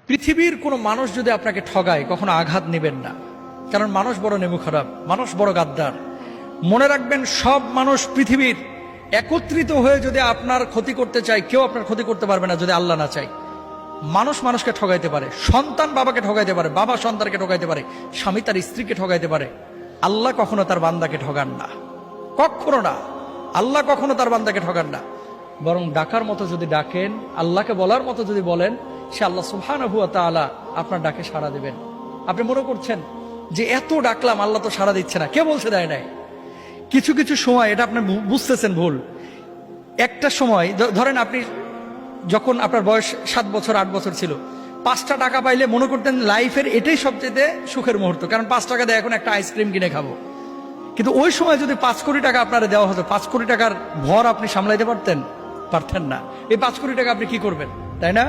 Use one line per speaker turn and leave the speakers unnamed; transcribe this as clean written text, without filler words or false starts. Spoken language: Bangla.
পৃথিবীর কোনো মানুষ যদি আপনাকে ঠগায় কখনো আঘাত নেবেন না, কারণ মানুষ বড় নেমু খারাপ, মানুষ বড় গাদ্দার। মনে রাখবেন, সব মানুষ পৃথিবীর একত্রিত হয়ে যদি আপনার ক্ষতি করতে চায়, কেউ আপনার ক্ষতি করতে পারবে না যদি আল্লাহ না চায়। মানুষ মানুষকে ঠগাইতে পারে, সন্তান বাবাকে ঠগাইতে পারে, বাবা সন্তানকে ঠগাইতে পারে, স্বামী তার স্ত্রীকে ঠগাইতে পারে। আল্লাহ কখনো তার বান্দাকে ঠগান না, কখনো না। আল্লাহ কখনো তার বান্দাকে ঠগান না। বরং ডাকার মতো যদি ডাকেন, আল্লাহকে বলার মতো যদি বলেন, সে আল্লাহ সুবহানাহু ওয়া তাআলা আপনার ডাকে সাড়া দেবেন। আপনি মনে করছেন যে এত ডাকলাম আল্লাহ তো সাড়া দিচ্ছে না, কে বলছে দেয় নাই? কিছু কিছু সময় এটা আপনি বুঝতেছেন ভুল। একটা সময় ধরেন, আপনি যখন আপনার বয়স 7 বছর 8 বছর ছিল, 5টা টাকা পাইলে মনে করতেন লাইফের এটাই সবচেয়ে সুখের মুহূর্ত, কারণ 5 টাকা দিয়ে এখন একটা আইসক্রিম কিনে খাবো। কিন্তু ওই সময় যদি 5 কোটি টাকা আপনারা দেওয়া হতো, 5 কোটি টাকার ভর আপনি সামলাইতে পারতেন না। এই 5 কোটি টাকা আপনি কি করবেন, তাই না?